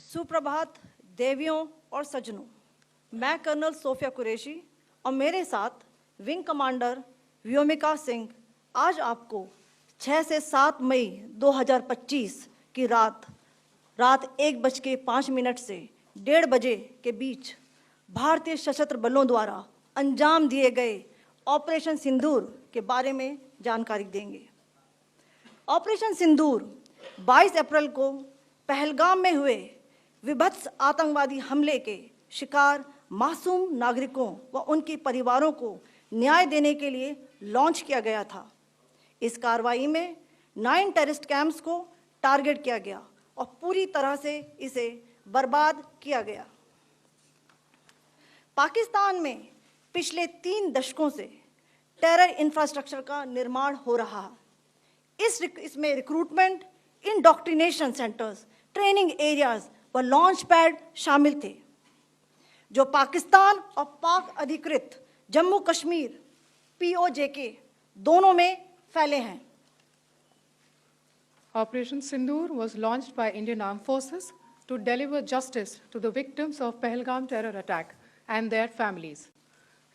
सुप्रभात देवियों और सज्जनों, मैं कर्नल सोफिया कुरैशी और मेरे साथ विंग कमांडर व्योमिका सिंह आज आपको 6 से 7 मई 2025 की रात 1:05 से 1:30 बजे के बीच भारतीय सशस्त्र बलों द्वारा अंजाम दिए गए ऑपरेशन सिंदूर के बारे में जानकारी देंगे। ऑपरेशन सिंदूर 22 अप्रैल को पहलगाम में हुए विभत्स आतंकवादी हमले के शिकार मासूम नागरिकों व उनके परिवारों को न्याय देने के लिए लॉन्च किया गया था। इस कार्रवाई में 9 टेररिस्ट कैंप्स को टारगेट किया गया और पूरी तरह से इसे बर्बाद किया गया। पाकिस्तान में पिछले 3 दशकों से टेरर इंफ्रास्ट्रक्चर का निर्माण हो रहा है। इसमें recruitment, indoctrination centres, training areas व लॉन्च पैड शामिल थे, जो पाकिस्तान और पाक अधिकृत जम्मू कश्मीर POJK दोनों में फैले हैं। Operation Sindoor was launched by Indian Armed Forces to deliver justice to the victims of Pahalgam terror attack and their families.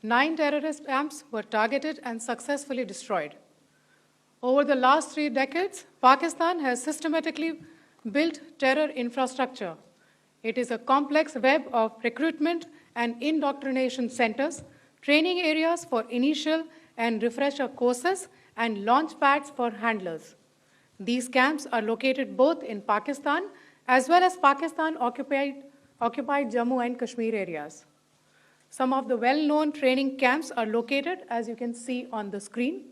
9 terrorist camps were targeted and successfully destroyed. Over the last 3 decades, Pakistan has systematically built terror infrastructure. It is a complex web of recruitment and indoctrination centers, training areas for initial and refresher courses, and launch pads for handlers. These camps are located both in Pakistan as well as Pakistan-occupied Jammu and Kashmir areas. Some of the well-known training camps are located, as you can see on the screen.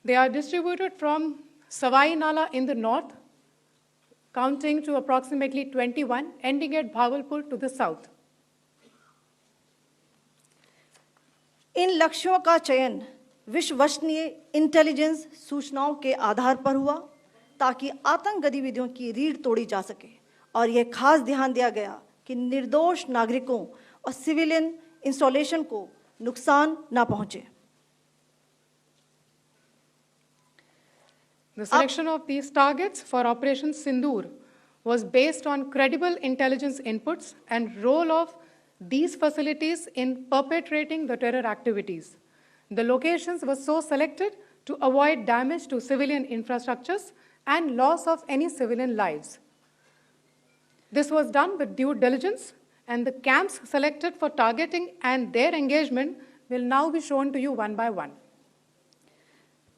They are distributed from Savai Nala in the north, counting to approximately 21, ending at Bhagalpur to the south. इन लक्ष्यों का चयन विश्वसनीय intelligence सूचनाओं के आधार पर हुआ ताकि आतंक गतिविधियों की रीढ़ तोड़ी जा सके, और यह खास ध्यान दिया गया कि निर्दोष नागरिकों और सिविलियन इंस्टॉलेशन को नुकसान न पहुंचे। The selection of these targets for Operation Sindoor was based on credible intelligence inputs and role of these facilities in perpetrating the terror activities. The locations were so selected to avoid damage to civilian infrastructures and loss of any civilian lives. This was done with due diligence, and the camps selected for targeting and their engagement will now be shown to you one by one.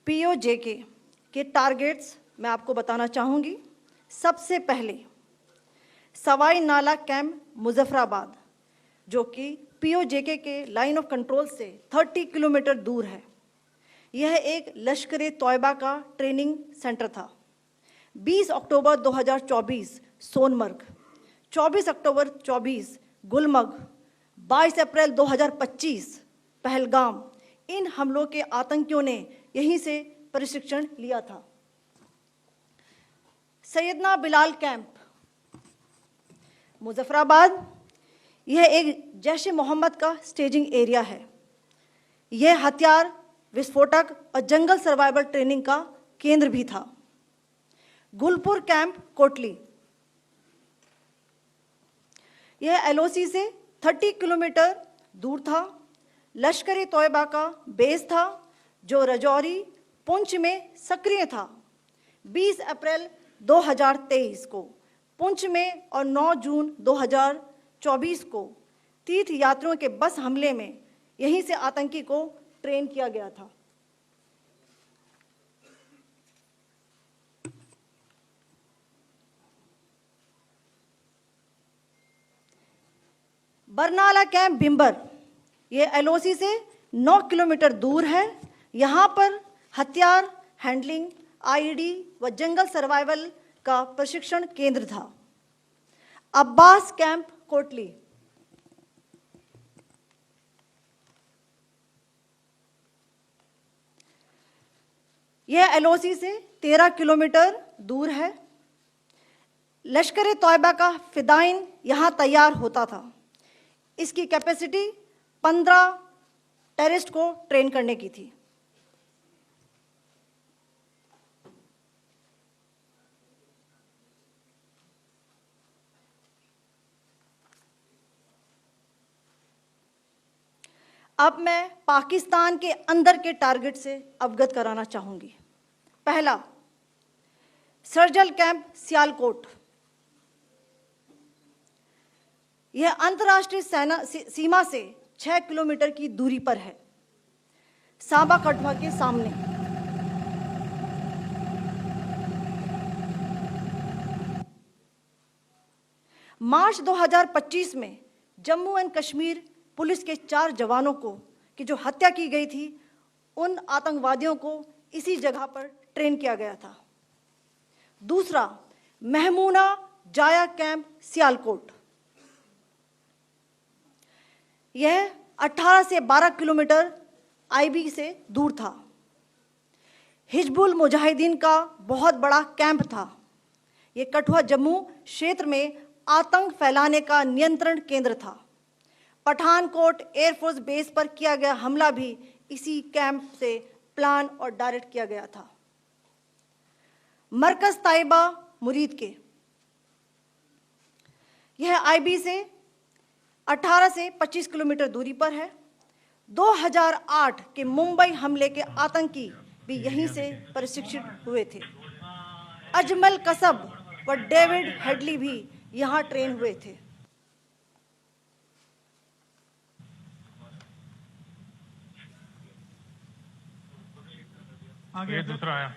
POJK के targets मैं आपको बताना चाहूँगी। सबसे पहले सवाई नाला camp Muzaffarabad, जो कि POJK के लाइन ऑफ कंट्रोल से 30 किलोमीटर दूर है। यह एक लश्कर तौयबा का ट्रेनिंग सेंटर था। 20 अक्टूबर 2024 सोनमर्ग, 24 अक्टूबर 24 गुलमर्ग, 22 अप्रैल 2025 पहलगाम, इन हमलों के आतंकियों ने यहीं से प्रशिक्षण लिया था। सैयदना बिलाल कैंप मुजफ्फराबाद, यह एक जैश ए मोहम्मद का स्टेजिंग एरिया है। यह हथियार, विस्फोटक और जंगल सर्वाइवल ट्रेनिंग का केंद्र भी था। गुलपुर कैंप कोटली, यह LOC से 30 किलोमीटर दूर था। लश्कर तौयबा का बेस था, जो रजौरी पुंछ में सक्रिय था। 20 अप्रैल 2023 को पुंछ में और 9 जून 2024 को तीर्थ यात्रियों के बस हमले में यहीं से आतंकी को ट्रेन किया गया था। बरनाला कैंप भिंबर, ये LOC से 9 किलोमीटर दूर है। यहाँ पर हथियार, हैंडलिंग, IED व जंगल सर्वाइवल का प्रशिक्षण केंद्र था। अब्बास कैंप कोटली, यह LOC से 13 किलोमीटर दूर है। लश्कर तौयबा का फिदाइन यहाँ तैयार होता था। इसकी कैपेसिटी 15 टेररिस्ट को ट्रेन करने की थी। अब मैं पाकिस्तान के अंदर के टारगेट से अवगत कराना चाहूंगी। पहला, सर्जिकल कैंप सियालकोट। यह अंतर्राष्ट्रीय सीमा से 6 किलोमीटर की दूरी पर है, सांबा कठुआ के सामने। मार्च 2025 में जम्मू एंड कश्मीर पुलिस के 4 जवानों को की जो हत्या की गई थी, उन आतंकवादियों को इसी जगह पर ट्रेन किया गया था। दूसरा, महमूना जाया कैंप सियालकोट। यह 18 से 12 किलोमीटर आईबी से दूर था। हिजबुल मुजाहिदीन का बहुत बड़ा कैंप था। यह कठुआ जम्मू क्षेत्र में आतंक फैलाने का नियंत्रण केंद्र था। पठानकोट एयरफोर्स बेस पर किया गया हमला भी इसी कैंप से प्लान और डायरेक्ट किया गया था। मरकज ताइबा मुरीद के, यह आईबी से 18 से 25 किलोमीटर दूरी पर है। 2008 के मुंबई हमले के आतंकी भी यहीं से प्रशिक्षित हुए थे। अजमल कसब व डेविड हेडली भी यहां ट्रेन हुए थे। आगे दूसरा आया।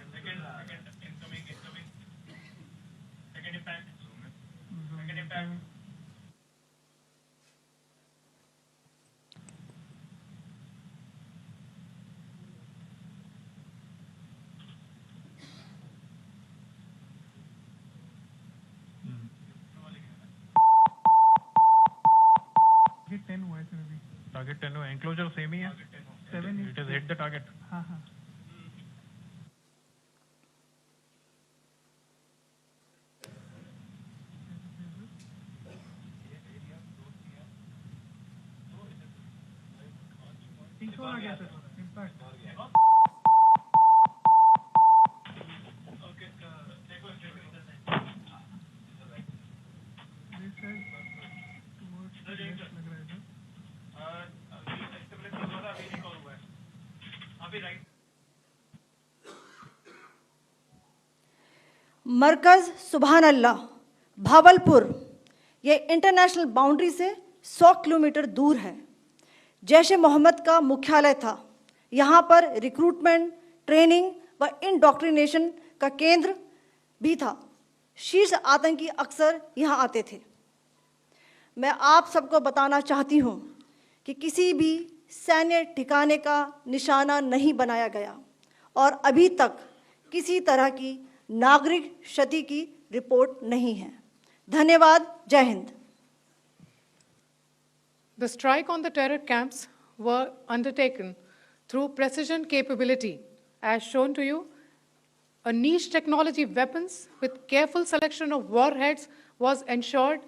टारगेट 10 हुआ है सर अभी। टारगेट 10 हुआ, एंक्लोजर सेम ही है। 7 it is hit the target. हाँ हाँ। आ गया सर इम्पैक्ट। मरकज सुभान अल्लाह भावलपुर, ये इंटरनेशनल बाउंड्री से 100 किलोमीटर दूर है। जैश ए मोहम्मद का मुख्यालय था। यहाँ पर रिक्रूटमेंट, ट्रेनिंग व इंडोक्ट्रिनेशन का केंद्र भी था। शीर्ष आतंकी अक्सर यहाँ आते थे। मैं आप सबको बताना चाहती हूँ कि किसी भी सैन्य ठिकाने का निशाना नहीं बनाया गया और अभी तक किसी तरह की नागरिक क्षति की रिपोर्ट नहीं है। धन्यवाद। जय Hind. The strike on the terror camps were undertaken through precision capability, as shown to you. A niche technology weapons with careful selection of warheads was ensured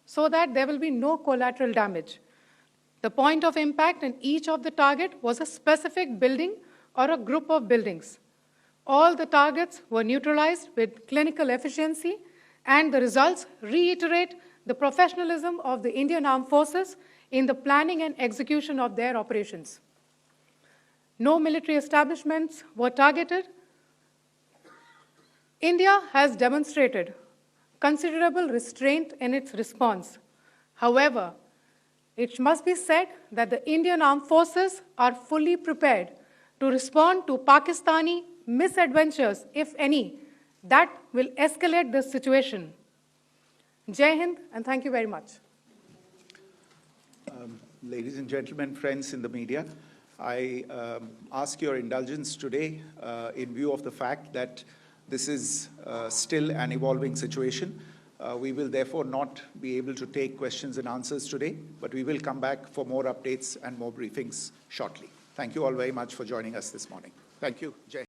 so that there will be no collateral damage. The point of impact in each of the target was a specific building or a group of buildings. All the targets were neutralized with clinical efficiency, and the results reiterate the professionalism of the Indian Armed Forces in the planning and execution of their operations. No military establishments were targeted. India has demonstrated considerable restraint in its response. However, it must be said that the Indian Armed Forces are fully prepared to respond to Pakistani misadventures, if any, that will escalate the situation. Jai Hind, and thank you very much. Ladies and gentlemen, friends in the media, I ask your indulgence today in view of the fact that this is still an evolving situation. We will therefore not be able to take questions and answers today, but we will come back for more updates and more briefings shortly. Thank you all very much for joining us this morning. Thank you. Jai.